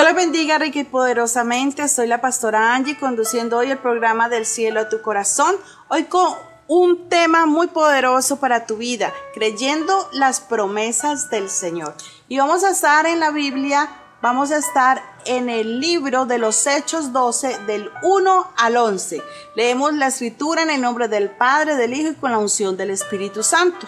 Dios les bendiga rica y poderosamente. Soy la pastora Angie, conduciendo hoy el programa Del Cielo a tu Corazón. Hoy con un tema muy poderoso para tu vida, creyendo las promesas del Señor. Y vamos a estar en la Biblia, vamos a estar en el libro de los Hechos 12, del 1 al 11. Leemos la escritura en el nombre del Padre, del Hijo y con la unción del Espíritu Santo.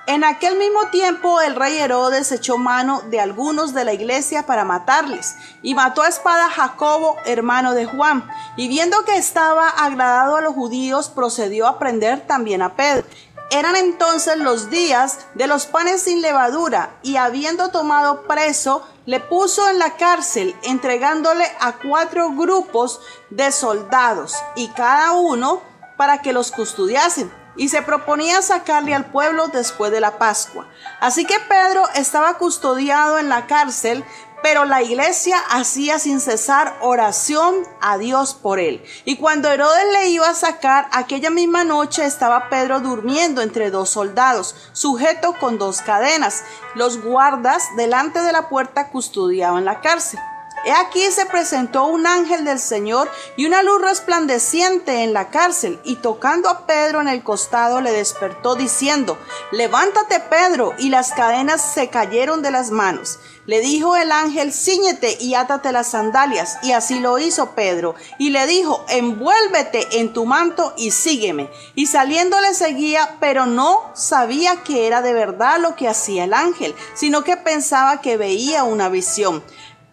En aquel mismo tiempo el rey Herodes echó mano de algunos de la iglesia para matarles, y mató a espada a Jacobo, hermano de Juan, y viendo que estaba agradado a los judíos, procedió a prender también a Pedro. Eran entonces los días de los panes sin levadura, y habiendo tomado preso, le puso en la cárcel, entregándole a 4 grupos de soldados, y cada uno para que los custodiasen. Y se proponía sacarle al pueblo después de la Pascua. Así que Pedro estaba custodiado en la cárcel, pero la iglesia hacía sin cesar oración a Dios por él. Y cuando Herodes le iba a sacar, aquella misma noche estaba Pedro durmiendo entre 2 soldados, sujeto con 2 cadenas. Los guardas delante de la puerta custodiaban la cárcel. He aquí se presentó un ángel del Señor y una luz resplandeciente en la cárcel, y tocando a Pedro en el costado le despertó diciendo: levántate, Pedro, y las cadenas se cayeron de las manos. Le dijo el ángel: cíñete y átate las sandalias, y así lo hizo Pedro, y le dijo: envuélvete en tu manto y sígueme. Y saliendo le seguía, pero no sabía que era de verdad lo que hacía el ángel, sino que pensaba que veía una visión.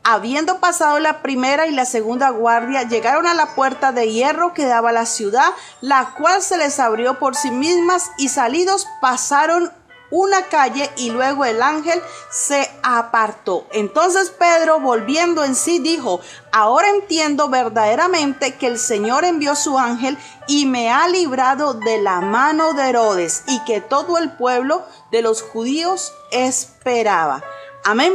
Habiendo pasado la primera y la segunda guardia, llegaron a la puerta de hierro que daba a la ciudad, la cual se les abrió por sí mismas, y salidos pasaron una calle, y luego el ángel se apartó. Entonces Pedro, volviendo en sí, dijo: ahora entiendo verdaderamente que el Señor envió su ángel y me ha librado de la mano de Herodes, y que todo el pueblo de los judíos esperaba. Amén.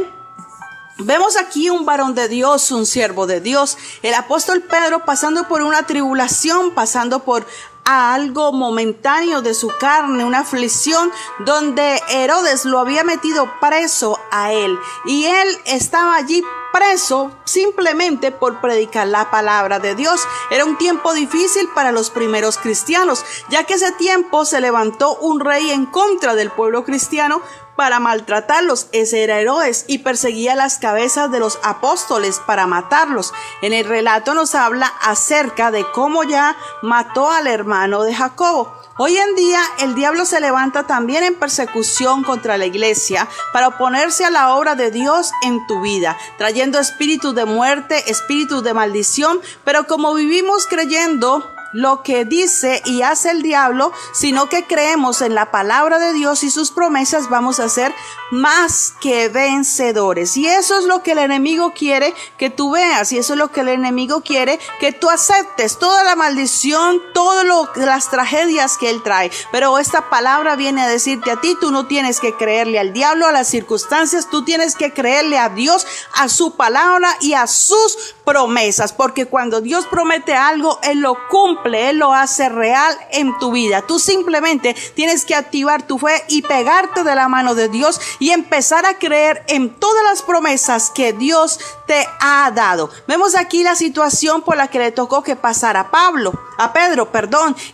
Vemos aquí un varón de Dios, un siervo de Dios, el apóstol Pedro, pasando por una tribulación, pasando por algo momentáneo de su carne, una aflicción donde Herodes lo había metido preso a él, y él estaba allí preso simplemente por predicar la palabra de Dios. Era un tiempo difícil para los primeros cristianos, ya que ese tiempo se levantó un rey en contra del pueblo cristiano para maltratarlos. Ese era Herodes, y perseguía las cabezas de los apóstoles para matarlos. En el relato nos habla acerca de cómo ya mató al hermano de Jacobo. Hoy en día el diablo se levanta también en persecución contra la iglesia para oponerse a la obra de Dios en tu vida, trayendo espíritus de muerte, espíritus de maldición. Pero como vivimos creyendo lo que dice y hace el diablo, sino que creemos en la palabra de Dios y sus promesas, vamos a ser más que vencedores. Y eso es lo que el enemigo quiere que tú veas, y eso es lo que el enemigo quiere que tú aceptes, toda la maldición, todas las tragedias que él trae. Pero esta palabra viene a decirte a ti: tú no tienes que creerle al diablo, a las circunstancias, tú tienes que creerle a Dios, a su palabra y a sus promesas, porque cuando Dios promete algo, Él lo cumple, Él lo hace real en tu vida. Tú simplemente tienes que activar tu fe y pegarte de la mano de Dios y empezar a creer en todas las promesas que Dios te ha dado. Vemos aquí la situación por la que le tocó que pasar a Pedro,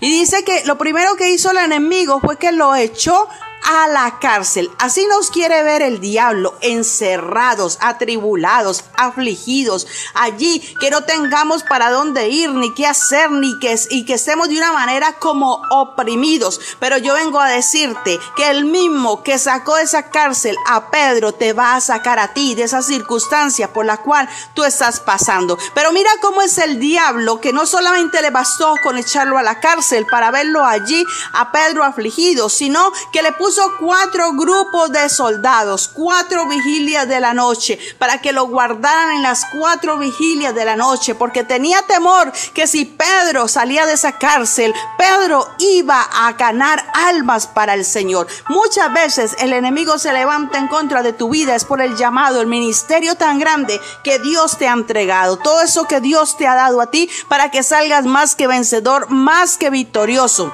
y dice que lo primero que hizo el enemigo fue que lo echó a la cárcel. Así nos quiere ver el diablo, encerrados, atribulados, afligidos, allí que no tengamos para dónde ir, ni qué hacer, y que estemos de una manera como oprimidos. Pero yo vengo a decirte que el mismo que sacó de esa cárcel a Pedro te va a sacar a ti de esa circunstancia por la cual tú estás pasando. Pero mira cómo es el diablo, que no solamente le bastó con echarlo a la cárcel para verlo allí a Pedro afligido, sino que le puso 4 grupos de soldados, 4 vigilias de la noche, para que lo guardaran en las 4 vigilias de la noche, porque tenía temor que si Pedro salía de esa cárcel, Pedro iba a ganar almas para el Señor. Muchas veces el enemigo se levanta en contra de tu vida, es por el llamado, el ministerio tan grande que Dios te ha entregado, todo eso que Dios te ha dado a ti para que salgas más que vencedor, más que victorioso.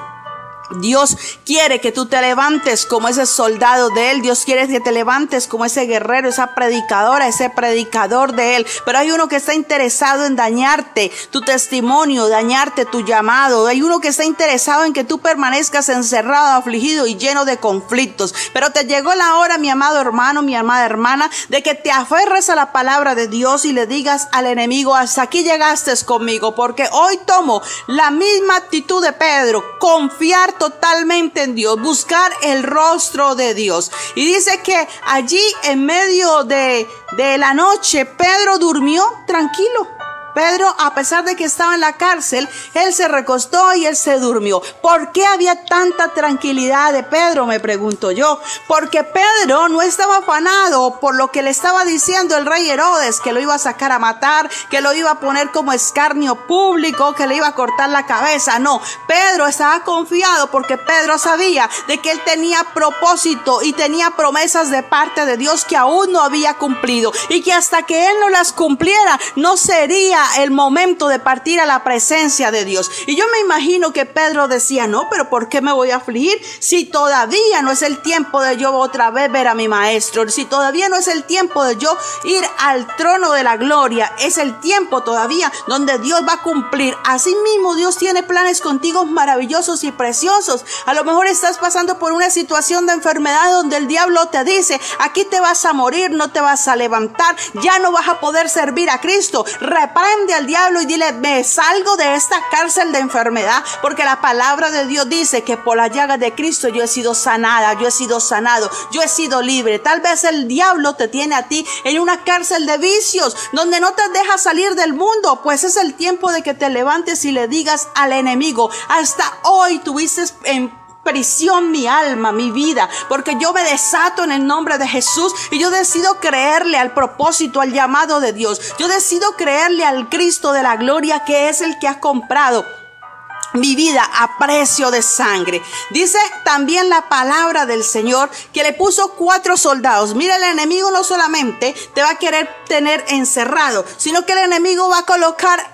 Dios quiere que tú te levantes como ese soldado de Él. Dios quiere que te levantes como ese guerrero, esa predicadora, ese predicador de Él. Pero hay uno que está interesado en dañarte tu testimonio, dañarte tu llamado. Hay uno que está interesado en que tú permanezcas encerrado, afligido y lleno de conflictos. Pero te llegó la hora, mi amado hermano, mi amada hermana, de que te aferres a la palabra de Dios y le digas al enemigo: hasta aquí llegaste conmigo, porque hoy tomo la misma actitud de Pedro, confiar totalmente en Dios, buscar el rostro de Dios. Y dice que allí en medio de la noche Pedro durmió tranquilo. Pedro, a pesar de que estaba en la cárcel, él se recostó y él se durmió. ¿Por qué había tanta tranquilidad de Pedro? Me pregunto yo. Porque Pedro no estaba afanado por lo que le estaba diciendo el rey Herodes, que lo iba a sacar a matar, que lo iba a poner como escarnio público, que le iba a cortar la cabeza. No, Pedro estaba confiado porque Pedro sabía de que él tenía propósito y tenía promesas de parte de Dios que aún no había cumplido, y que hasta que él no las cumpliera no sería el momento de partir a la presencia de Dios. Y yo me imagino que Pedro decía: no, pero ¿por qué me voy a afligir si todavía no es el tiempo de yo otra vez ver a mi maestro? Si todavía no es el tiempo de yo ir al trono de la gloria, es el tiempo todavía donde Dios va a cumplir. Así mismo Dios tiene planes contigo maravillosos y preciosos. A lo mejor estás pasando por una situación de enfermedad donde el diablo te dice: aquí te vas a morir, no te vas a levantar, ya no vas a poder servir a Cristo. Reprende al diablo y dile: me salgo de esta cárcel de enfermedad, porque la palabra de Dios dice que por la llaga de Cristo yo he sido sanada, yo he sido sanado, yo he sido libre. Tal vez el diablo te tiene a ti en una cárcel de vicios donde no te deja salir del mundo. Pues es el tiempo de que te levantes y le digas al enemigo: hasta hoy tuviste en prisión mi alma, mi vida, porque yo me desato en el nombre de Jesús y yo decido creerle al propósito, al llamado de Dios. Yo decido creerle al Cristo de la gloria, que es el que ha comprado mi vida a precio de sangre. Dice también la palabra del Señor que le puso 4 soldados. Mira, el enemigo no solamente te va a querer tener encerrado, sino que el enemigo va a colocar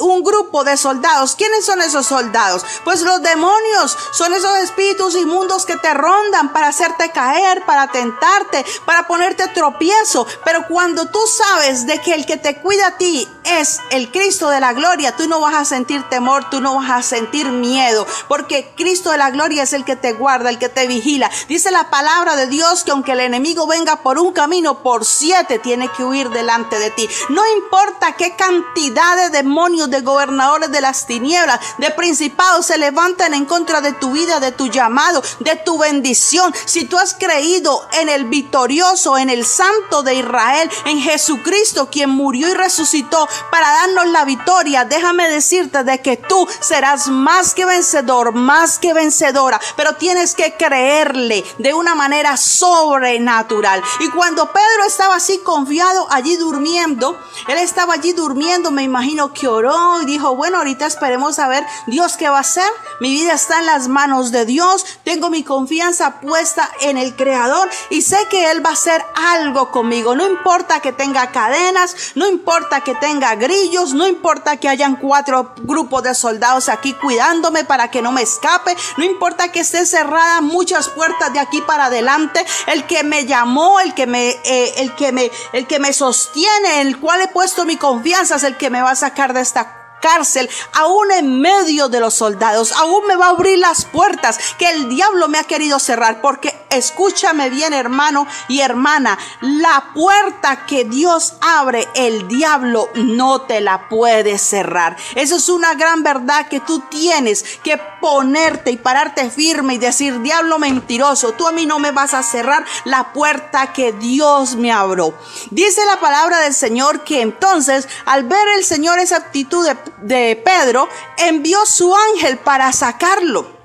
un grupo de soldados. ¿Quiénes son esos soldados? Pues los demonios. Son esos espíritus inmundos que te rondan para hacerte caer, para tentarte, para ponerte tropiezo. Pero cuando tú sabes de que el que te cuida a ti es el Cristo de la gloria, tú no vas a sentir temor, tú no vas a sentir miedo, porque Cristo de la gloria es el que te guarda, el que te vigila. Dice la palabra de Dios que aunque el enemigo venga por un camino, por 7 tiene que huir delante de ti. No importa qué cantidad de demonios, de gobernadores de las tinieblas, de principados se levantan en contra de tu vida, de tu llamado, de tu bendición. Si tú has creído en el victorioso, en el Santo de Israel, en Jesucristo, quien murió y resucitó para darnos la victoria, déjame decirte de que tú serás más que vencedor, más que vencedora, pero tienes que creerle de una manera sobrenatural. Y cuando Pedro estaba así confiado, allí durmiendo, él estaba allí durmiendo, me imagino que oró y dijo: bueno, ahorita esperemos a ver Dios qué va a hacer. Mi vida está en las manos de Dios, tengo mi confianza puesta en el Creador y sé que Él va a hacer algo conmigo. No importa que tenga cadenas, no importa que tenga grillos, no importa que hayan 4 grupos de soldados aquí cuidándome para que no me escape, no importa que esté cerrada muchas puertas de aquí para adelante. El que me llamó, el que me sostiene, en el cual he puesto mi confianza, es el que me va a sacar de esta cárcel, aún en medio de los soldados. Aún me va a abrir las puertas que el diablo me ha querido cerrar, porque escúchame bien, hermano y hermana, la puerta que Dios abre, el diablo no te la puede cerrar. Eso es una gran verdad que tú tienes que ponerte y pararte firme y decir: diablo mentiroso, tú a mí no me vas a cerrar la puerta que Dios me abrió. Dice la palabra del Señor que entonces, al ver el Señor esa actitud de Pedro, envió su ángel para sacarlo.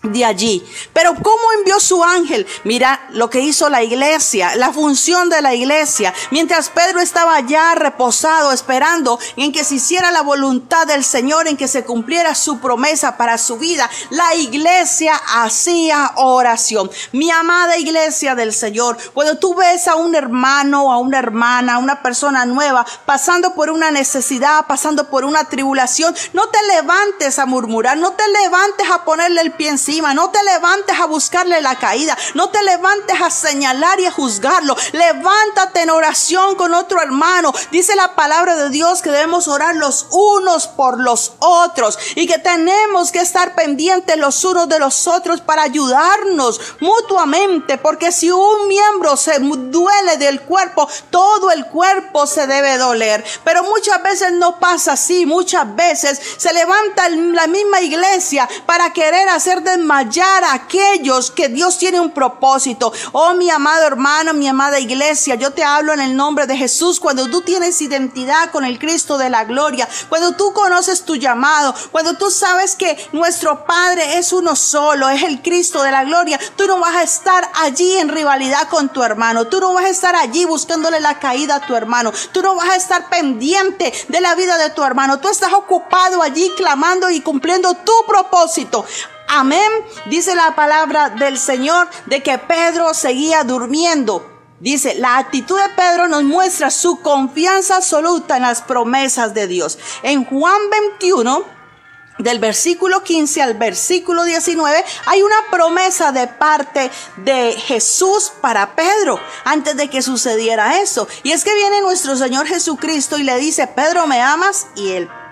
de allí. Pero ¿cómo envió su ángel? Mira lo que hizo la iglesia, la función de la iglesia. Mientras Pedro estaba allá reposado, esperando en que se hiciera la voluntad del Señor, en que se cumpliera su promesa para su vida, la iglesia hacía oración. Mi amada iglesia del Señor, cuando tú ves a un hermano, a una hermana, a una persona nueva pasando por una necesidad, pasando por una tribulación, no te levantes a murmurar, no te levantes a ponerle el pie encima, no te levantes a buscarle la caída, no te levantes a señalar y a juzgarlo. Levántate en oración con otro hermano. Dice la palabra de Dios que debemos orar los unos por los otros y que tenemos que estar pendientes los unos de los otros para ayudarnos mutuamente, porque si un miembro se duele del cuerpo, todo el cuerpo se debe doler. Pero muchas veces no pasa así. Muchas veces se levanta la misma iglesia para querer hacer desmayar a aquellos que Dios tiene un propósito. Oh, mi amado hermano, mi amada iglesia, yo te hablo en el nombre de Jesús. Cuando tú tienes identidad con el Cristo de la gloria, cuando tú conoces tu llamado, cuando tú sabes que nuestro Padre es uno solo, es el Cristo de la gloria, tú no vas a estar allí en rivalidad con tu hermano, tú no vas a estar allí buscándole la caída a tu hermano, tú no vas a estar pendiente de la vida de tu hermano, tú estás ocupado allí clamando y cumpliendo tu propósito. Amén. Dice la palabra del Señor de que Pedro seguía durmiendo. Dice, la actitud de Pedro nos muestra su confianza absoluta en las promesas de Dios. En Juan 21, del versículo 15 al versículo 19, hay una promesa de parte de Jesús para Pedro antes de que sucediera eso. Y es que viene nuestro Señor Jesucristo y le dice, Pedro, ¿me amas?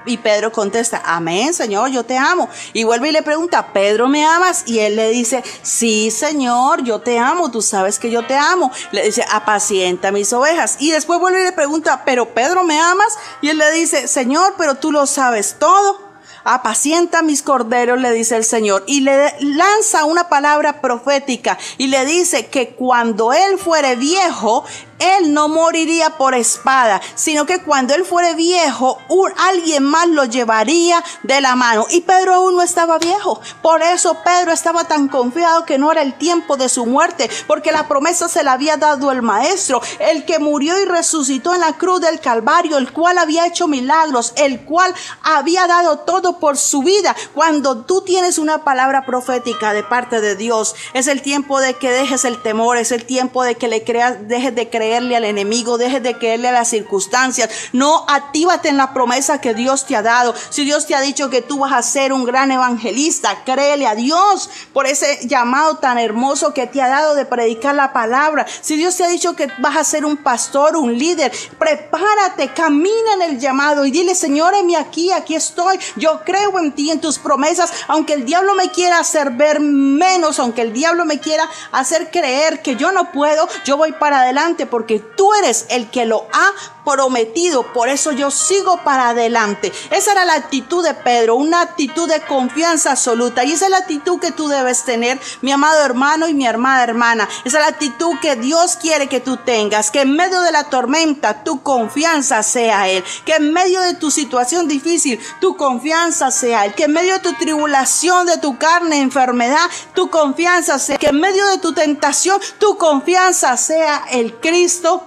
Y Pedro contesta, amén, Señor, yo te amo. Y vuelve y le pregunta, Pedro, ¿me amas? Y él le dice, sí, Señor, yo te amo, tú sabes que yo te amo. Le dice, apacienta mis ovejas. Y después vuelve y le pregunta, pero Pedro, ¿me amas? Y él le dice, Señor, pero tú lo sabes todo. Apacienta mis corderos, le dice el Señor, y le lanza una palabra profética y le dice que cuando él fuere viejo, él no moriría por espada, sino que cuando él fuere viejo, alguien más lo llevaría de la mano. Y Pedro aún no estaba viejo. Por eso Pedro estaba tan confiado que no era el tiempo de su muerte, porque la promesa se la había dado el Maestro, el que murió y resucitó en la cruz del Calvario, el cual había hecho milagros, el cual había dado todo por su vida. Cuando tú tienes una palabra profética de parte de Dios, es el tiempo de que dejes el temor, es el tiempo de que dejes de creerle al enemigo, dejes de creerle a las circunstancias. No, actívate en la promesa que Dios te ha dado. Si Dios te ha dicho que tú vas a ser un gran evangelista, créele a Dios por ese llamado tan hermoso que te ha dado de predicar la palabra. Si Dios te ha dicho que vas a ser un pastor, un líder, prepárate, camina en el llamado y dile, Señor, heme aquí estoy. Yo creo en ti, en tus promesas, aunque el diablo me quiera hacer ver menos, aunque el diablo me quiera hacer creer que yo no puedo, yo voy para adelante porque tú eres el que lo ha prometido. Por eso yo sigo para adelante. Esa era la actitud de Pedro, una actitud de confianza absoluta, y esa es la actitud que tú debes tener, mi amado hermano y mi amada hermana. Esa es la actitud que Dios quiere que tú tengas, que en medio de la tormenta tu confianza sea Él, que en medio de tu situación difícil tu confianza sea Él, que en medio de tu tribulación, de tu carne, enfermedad, tu confianza sea, que en medio de tu tentación tu confianza sea el Cristo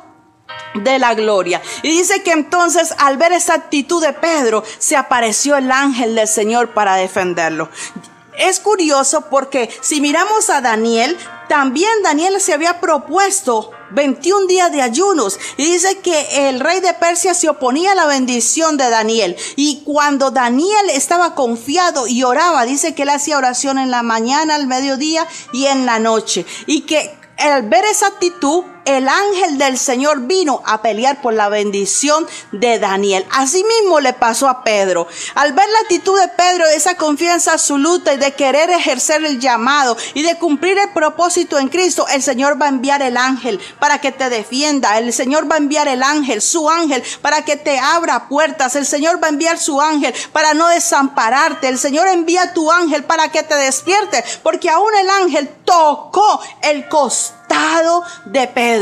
de la gloria. Y dice que entonces al ver esa actitud de Pedro, se apareció el ángel del Señor para defenderlo. Es curioso porque si miramos a Daniel, también Daniel se había propuesto 21 días de ayunos, y dice que el rey de Persia se oponía a la bendición de Daniel, y cuando Daniel estaba confiado y oraba, dice que él hacía oración en la mañana, al mediodía y en la noche, y que al ver esa actitud, el ángel del Señor vino a pelear por la bendición de Daniel. Así mismo le pasó a Pedro. Al ver la actitud de Pedro, esa confianza absoluta y de querer ejercer el llamado y de cumplir el propósito en Cristo, el Señor va a enviar el ángel para que te defienda. El Señor va a enviar el ángel, su ángel, para que te abra puertas. El Señor va a enviar su ángel para no desampararte. El Señor envía tu ángel para que te despierte, porque aún el ángel tocó el costado de Pedro.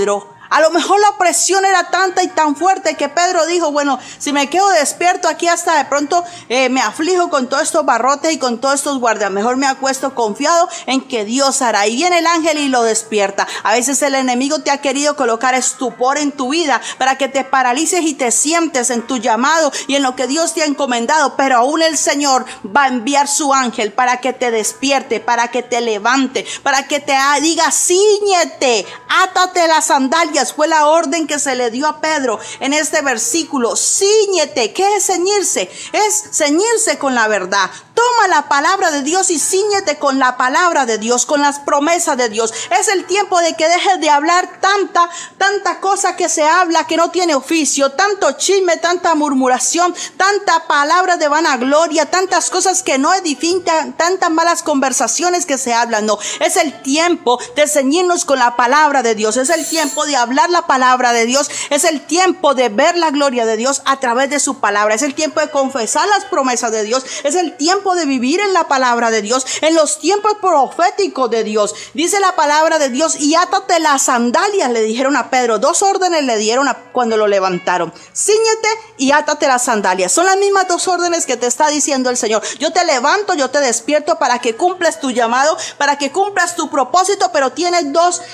A lo mejor la presión era tanta y tan fuerte que Pedro dijo, bueno, si me quedo despierto aquí hasta de pronto me aflijo con todos estos barrotes y con todos estos guardias. Mejor me acuesto confiado en que Dios hará. Y viene el ángel y lo despierta. A veces el enemigo te ha querido colocar estupor en tu vida para que te paralices y te sientes en tu llamado y en lo que Dios te ha encomendado. Pero aún el Señor va a enviar su ángel para que te despierte, para que te levante, para que te diga, cíñete, átate las sandalias. Fue la orden que se le dio a Pedro en este versículo. Cíñete. ¿Qué es ceñirse? Es ceñirse con la verdad. Toma la palabra de Dios y cíñete con la palabra de Dios, con las promesas de Dios. Es el tiempo de que dejes de hablar tanta cosa que se habla que no tiene oficio, tanto chisme, tanta murmuración, tanta palabra de vanagloria, tantas cosas que no edifican, tantas malas conversaciones que se hablan. No, es el tiempo de ceñirnos con la palabra de Dios. Es el tiempo de hablar la palabra de Dios. Es el tiempo de ver la gloria de Dios a través de su palabra. Es el tiempo de confesar las promesas de Dios. Es el tiempo de vivir en la palabra de Dios, en los tiempos proféticos de Dios. Dice la palabra de Dios, y átate las sandalias, le dijeron a Pedro. 2 órdenes le dieron cuando lo levantaron. Cíñete y átate las sandalias. Son las mismas 2 órdenes que te está diciendo el Señor. Yo te levanto, yo te despierto para que cumplas tu llamado, para que cumplas tu propósito, pero tienes dos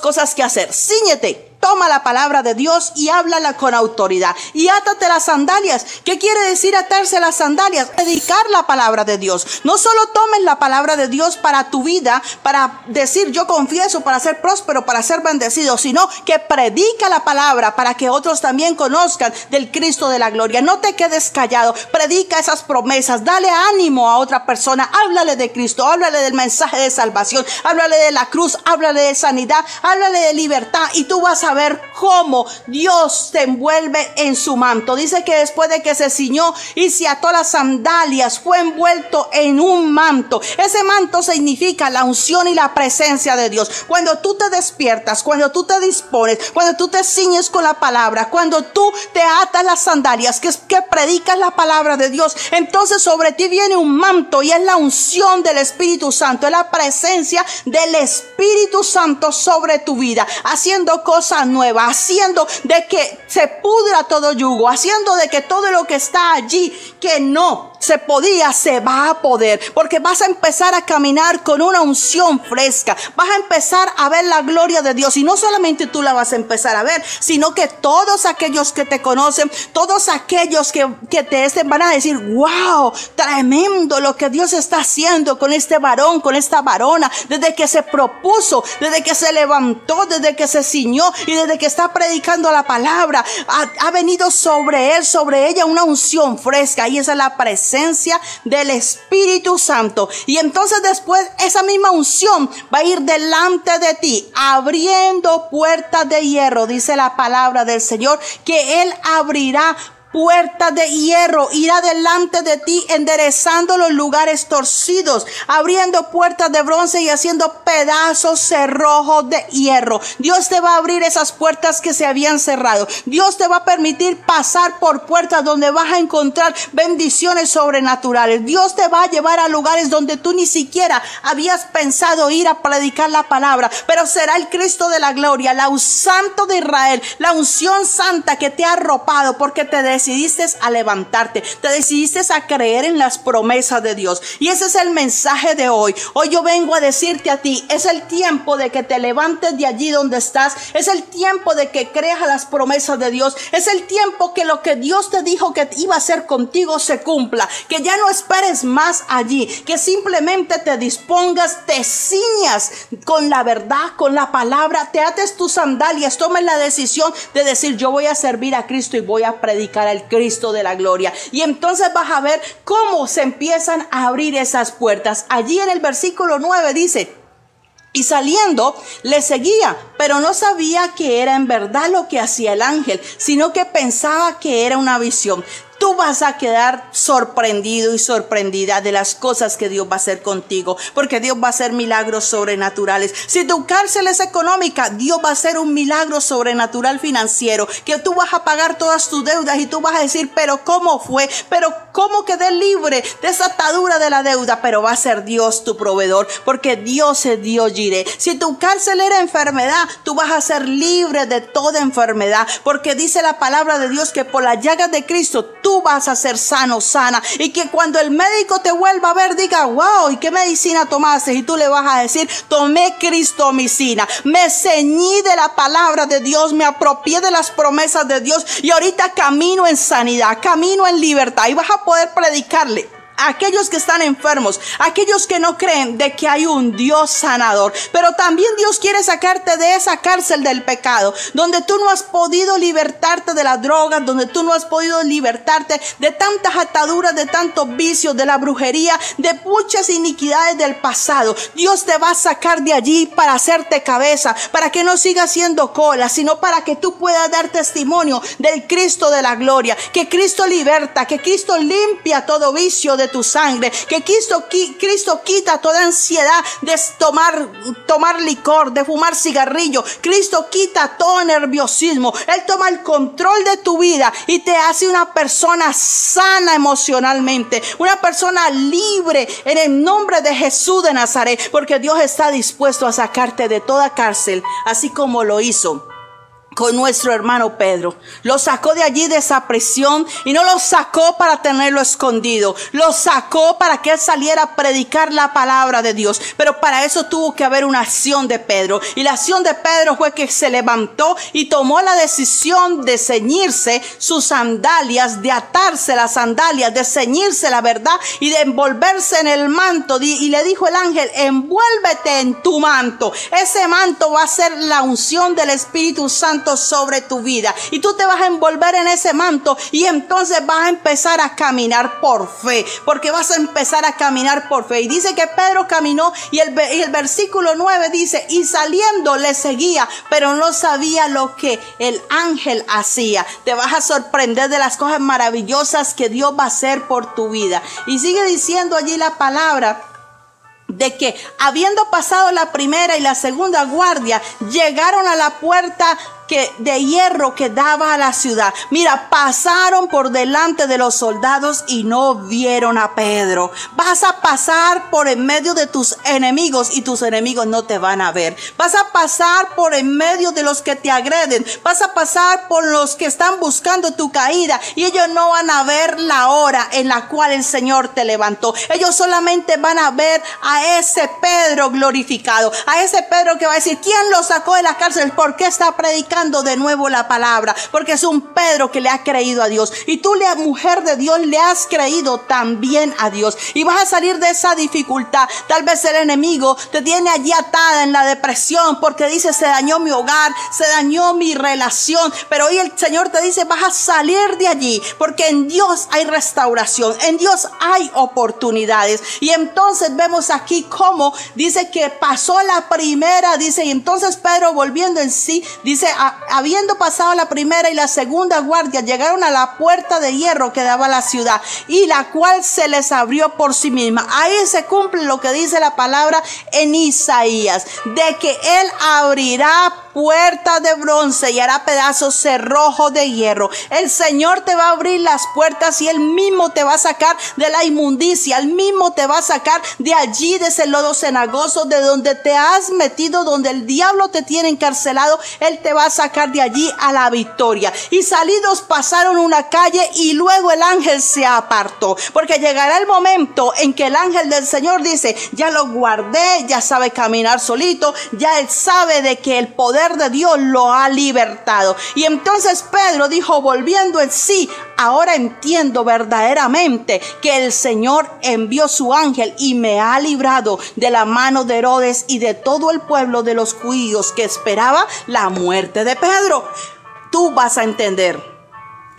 cosas que hacer. Cíñete. Toma la palabra de Dios y háblala con autoridad. Y átate las sandalias. ¿Qué quiere decir atarse las sandalias? Predicar la palabra de Dios. No solo tomes la palabra de Dios para tu vida, para decir yo confieso, para ser próspero, para ser bendecido, sino que predica la palabra para que otros también conozcan del Cristo de la gloria. No te quedes callado. Predica esas promesas. Dale ánimo a otra persona. Háblale de Cristo. Háblale del mensaje de salvación. Háblale de la cruz. Háblale de sanidad. Háblale de libertad. Y tú vas a ver cómo Dios te envuelve en su manto. Dice que después de que se ciñó y se ató las sandalias, fue envuelto en un manto. Ese manto significa la unción y la presencia de Dios. Cuando tú te despiertas, cuando tú te dispones, cuando tú te ciñes con la palabra, cuando tú te atas las sandalias, que predicas la palabra de Dios, entonces sobre ti viene un manto y es la unción del Espíritu Santo, es la presencia del Espíritu Santo sobre tu vida, haciendo cosas nueva, haciendo de que se pudra todo yugo, haciendo de que todo lo que está allí que no se podía, se va a poder, porque vas a empezar a caminar con una unción fresca, vas a empezar a ver la gloria de Dios, y no solamente tú la vas a empezar a ver, sino que todos aquellos que te conocen, todos aquellos que te van a decir, wow, tremendo lo que Dios está haciendo con este varón, con esta varona, desde que se propuso, desde que se levantó, desde que se ciñó y desde que está predicando la palabra, ha venido sobre él, sobre ella una unción fresca, y esa es la presencia del Espíritu Santo. Y entonces después esa misma unción va a ir delante de ti, abriendo puertas de hierro. Dice la palabra del Señor que Él abrirá puertas de hierro, irá delante de ti enderezando los lugares torcidos, abriendo puertas de bronce y haciendo pedazos cerrojos de hierro. Dios te va a abrir esas puertas que se habían cerrado. Dios te va a permitir pasar por puertas donde vas a encontrar bendiciones sobrenaturales. Dios te va a llevar a lugares donde tú ni siquiera habías pensado ir a predicar la palabra, pero será el Cristo de la gloria, la Santo de Israel, la unción santa que te ha arropado porque te decidiste a levantarte, te decidiste a creer en las promesas de Dios. Y ese es el mensaje de hoy. Hoy yo vengo a decirte a ti, es el tiempo de que te levantes de allí donde estás, es el tiempo de que creas a las promesas de Dios, es el tiempo que lo que Dios te dijo que iba a hacer contigo se cumpla, que ya no esperes más allí, que simplemente te dispongas, te ciñas con la verdad, con la palabra, te ates tus sandalias, tomes la decisión de decir yo voy a servir a Cristo y voy a predicar el Cristo de la gloria. Y entonces vas a ver cómo se empiezan a abrir esas puertas. Allí en el versículo 9 dice: y saliendo le seguía, pero no sabía que era en verdad lo que hacía el ángel, sino que pensaba que era una visión. tú vas a quedar sorprendido y sorprendida de las cosas que Dios va a hacer contigo, porque Dios va a hacer milagros sobrenaturales. Si tu cárcel es económica, Dios va a hacer un milagro sobrenatural financiero, que tú vas a pagar todas tus deudas y tú vas a decir, pero ¿cómo fue? Pero ¿cómo quedé libre de esa atadura de la deuda? Pero va a ser Dios tu proveedor, porque Dios es Dios Jireh. Si tu cárcel era enfermedad, tú vas a ser libre de toda enfermedad, porque dice la palabra de Dios que por las llagas de Cristo tú vas a ser sano, sana, y que cuando el médico te vuelva a ver diga, wow, ¿y qué medicina tomaste? Y tú le vas a decir, tomé cristomicina, me ceñí de la palabra de Dios, me apropié de las promesas de Dios y ahorita camino en sanidad, camino en libertad, y vas a poder predicarle a aquellos que están enfermos, a aquellos que no creen de que hay un Dios sanador. Pero también Dios quiere sacarte de esa cárcel del pecado, donde tú no has podido libertarte de las drogas, donde tú no has podido libertarte de tantas ataduras, de tantos vicios, de la brujería, de muchas iniquidades del pasado. Dios te va a sacar de allí para hacerte cabeza, para que no sigas siendo cola, sino para que tú puedas dar testimonio del Cristo de la gloria, que Cristo liberta, que Cristo limpia todo vicio de tu sangre, que Cristo quita toda ansiedad de tomar licor, de fumar cigarrillo. Cristo quita todo nerviosismo. Él toma el control de tu vida y te hace una persona sana emocionalmente, una persona libre en el nombre de Jesús de Nazaret, porque Dios está dispuesto a sacarte de toda cárcel, así como lo hizo con nuestro hermano Pedro. Lo sacó de allí, de esa prisión, y no lo sacó para tenerlo escondido, lo sacó para que él saliera a predicar la palabra de Dios. Pero para eso tuvo que haber una acción de Pedro, y la acción de Pedro fue que se levantó y tomó la decisión de ceñirse sus sandalias, de atarse las sandalias, de ceñirse la verdad y de envolverse en el manto. Y le dijo el ángel, envuélvete en tu manto. Ese manto va a ser la unción del Espíritu Santo sobre tu vida, y tú te vas a envolver en ese manto, y entonces vas a empezar a caminar por fe, porque vas a empezar a caminar por fe. Y dice que Pedro caminó, y el versículo 9 dice, y saliendo le seguía, pero no sabía lo que el ángel hacía. Te vas a sorprender de las cosas maravillosas que Dios va a hacer por tu vida. Y sigue diciendo allí la palabra de que habiendo pasado la primera y la segunda guardia, llegaron a la puerta de hierro que daba a la ciudad. Mira, pasaron por delante de los soldados y no vieron a Pedro. Vas a pasar por en medio de tus enemigos y tus enemigos no te van a ver. Vas a pasar por en medio de los que te agreden. Vas a pasar por los que están buscando tu caída, y ellos no van a ver la hora en la cual el Señor te levantó. Ellos solamente van a ver a ese Pedro glorificado, a ese Pedro que va a decir, ¿quién lo sacó de la cárcel? ¿Por qué está predicando de nuevo la palabra? Porque es un Pedro que le ha creído a Dios, y tú, mujer de Dios, le has creído también a Dios, y vas a salir de esa dificultad. Tal vez el enemigo te tiene allí atada en la depresión, porque dice, se dañó mi hogar, se dañó mi relación, pero hoy el Señor te dice, vas a salir de allí, porque en Dios hay restauración, en Dios hay oportunidades. Y entonces vemos aquí cómo dice que pasó la primera, dice, y entonces Pedro, volviendo en sí, dice, habiendo pasado la primera y la segunda guardia, llegaron a la puerta de hierro que daba a la ciudad, y la cual se les abrió por sí misma. Ahí se cumple lo que dice la palabra en Isaías, de que Él abrirá puertas de bronce y hará pedazos cerrojos de hierro. El Señor te va a abrir las puertas, y Él mismo te va a sacar de la inmundicia, Él mismo te va a sacar de allí, de ese lodo cenagoso, de donde te has metido, donde el diablo te tiene encarcelado. Él te va a sacar de allí a la victoria. Y salidos pasaron una calle, y luego el ángel se apartó, porque llegará el momento en que el ángel del Señor dice, ya lo guardé, ya sabe caminar solito, ya él sabe de que el poder de Dios lo ha libertado. Y entonces Pedro dijo, volviendo en sí, ahora entiendo verdaderamente que el Señor envió su ángel y me ha librado de la mano de Herodes y de todo el pueblo de los judíos que esperaba la muerte de Pedro. Tú vas a entender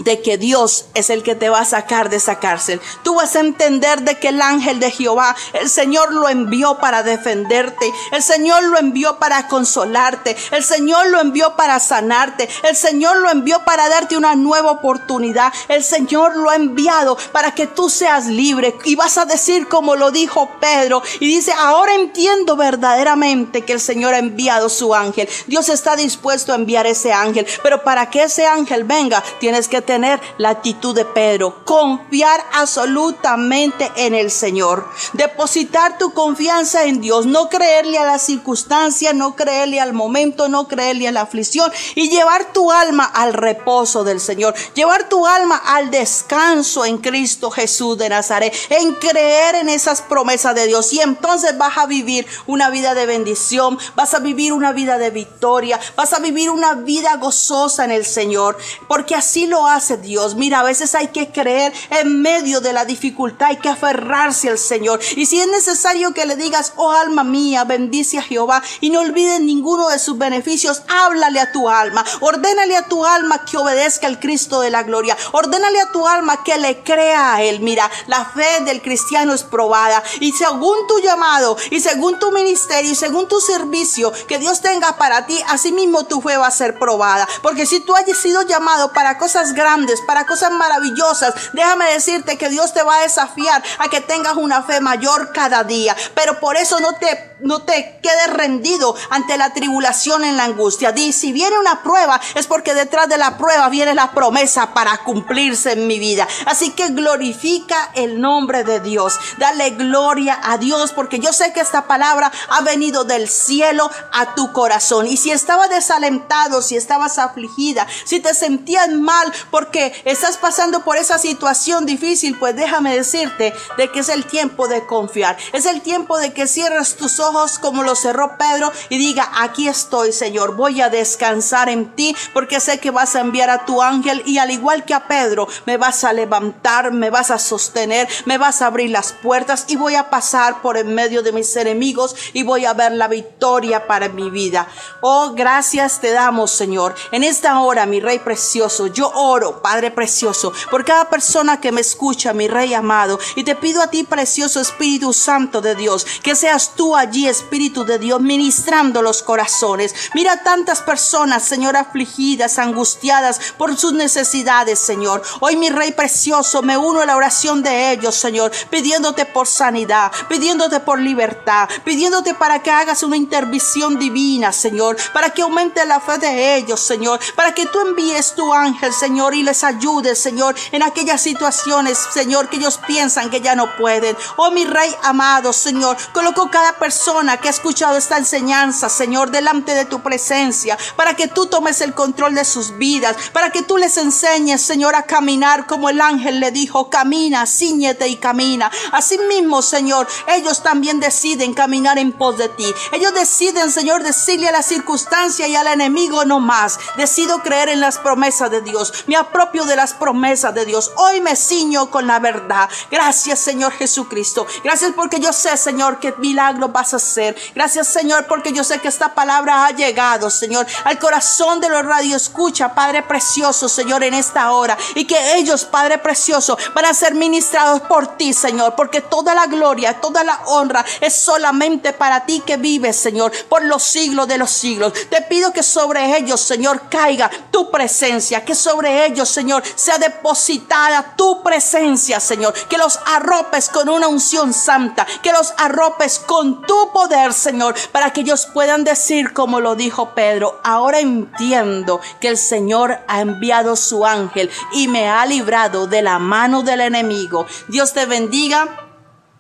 de que Dios es el que te va a sacar de esa cárcel. Tú vas a entender de que el ángel de Jehová, el Señor lo envió para defenderte, el Señor lo envió para consolarte, el Señor lo envió para sanarte, el Señor lo envió para darte una nueva oportunidad, el Señor lo ha enviado para que tú seas libre. Y vas a decir como lo dijo Pedro, y dice: ahora entiendo verdaderamente que el Señor ha enviado su ángel. Dios está dispuesto a enviar ese ángel, pero para que ese ángel venga, tienes que tener la actitud de Pedro, confiar absolutamente en el Señor, depositar tu confianza en Dios, no creerle a la circunstancia, no creerle al momento, no creerle a la aflicción, y llevar tu alma al reposo del Señor, llevar tu alma al descanso en Cristo Jesús de Nazaret, en creer en esas promesas de Dios. Y entonces vas a vivir una vida de bendición, vas a vivir una vida de victoria, vas a vivir una vida gozosa en el Señor, porque así lo hace Dios. Mira, a veces hay que creer en medio de la dificultad, hay que aferrarse al Señor. Y si es necesario que le digas: oh alma mía, bendice a Jehová y no olvides ninguno de sus beneficios, háblale a tu alma, ordénale a tu alma que obedezca al Cristo de la gloria, ordénale a tu alma que le crea a Él. Mira, la fe del cristiano es probada, y según tu llamado, y según tu ministerio, y según tu servicio que Dios tenga para ti, así mismo tu fe va a ser probada. Porque si tú hayas sido llamado para cosas grandes, para cosas maravillosas, déjame decirte que Dios te va a desafiar a que tengas una fe mayor cada día. Pero por eso no te quedes rendido ante la tribulación, en la angustia. Di: si viene una prueba, es porque detrás de la prueba viene la promesa para cumplirse en mi vida. Así que glorifica el nombre de Dios, dale gloria a Dios, porque yo sé que esta palabra ha venido del cielo a tu corazón. Y si estabas desalentado, si estabas afligida, si te sentías mal porque estás pasando por esa situación difícil, pues déjame decirte de que es el tiempo de confiar. Es el tiempo de que cierres tus ojos como lo cerró Pedro y diga: aquí estoy, Señor, voy a descansar en ti, porque sé que vas a enviar a tu ángel, y al igual que a Pedro, me vas a levantar, me vas a sostener, me vas a abrir las puertas, y voy a pasar por en medio de mis enemigos, y voy a ver la victoria para mi vida. Oh, gracias te damos, Señor. En esta hora, mi Rey precioso, yo oro, Padre precioso, por cada persona que me escucha, mi Rey amado, y te pido a ti, precioso Espíritu Santo de Dios, que seas tú allí, Espíritu de Dios, ministrando los corazones. Mira tantas personas, Señor, afligidas, angustiadas por sus necesidades, Señor. Hoy, mi Rey precioso, me uno a la oración de ellos, Señor, pidiéndote por sanidad, pidiéndote por libertad, pidiéndote para que hagas una intervención divina, Señor, para que aumente la fe de ellos, Señor, para que tú envíes tu ángel, Señor, y les ayudes, Señor, en aquellas situaciones, Señor, que ellos piensan que ya no pueden. Oh, mi Rey amado, Señor, coloco cada persona que ha escuchado esta enseñanza, Señor, delante de tu presencia, para que tú tomes el control de sus vidas, para que tú les enseñes, Señor, a caminar como el ángel le dijo: camina, cíñete y camina. Así mismo, Señor, ellos también deciden caminar en pos de ti. Ellos deciden, Señor, decirle a la circunstancia y al enemigo: no más. Decido creer en las promesas de Dios, me apropio de las promesas de Dios. Hoy me ciño con la verdad. Gracias, Señor Jesucristo. Gracias porque yo sé, Señor, que milagro vas a hacer. Gracias, Señor, porque yo sé que esta palabra ha llegado, Señor, al corazón de los radioescucha, Padre precioso, Señor, en esta hora, y que ellos, Padre precioso, van a ser ministrados por ti, Señor, porque toda la gloria, toda la honra es solamente para ti, que vives, Señor, por los siglos de los siglos. Te pido que sobre ellos, Señor, caiga tu presencia, que sobre ellos, Señor, sea depositada tu presencia, Señor, que los arropes con una unción santa, que los arropes con tu poder, Señor, para que ellos puedan decir como lo dijo Pedro: ahora entiendo que el Señor ha enviado su ángel y me ha librado de la mano del enemigo. Dios te bendiga.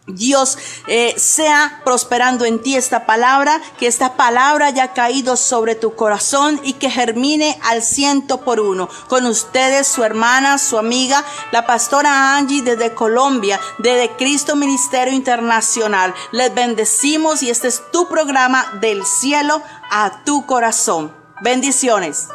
Dios sea prosperando en ti esta palabra, que esta palabra haya caído sobre tu corazón y que germine al 100%. Con ustedes, su hermana, su amiga, la pastora Angie, desde Colombia, desde Cristo Ministerio Internacional. Les bendecimos, y este es tu programa Del Cielo a tu Corazón. Bendiciones.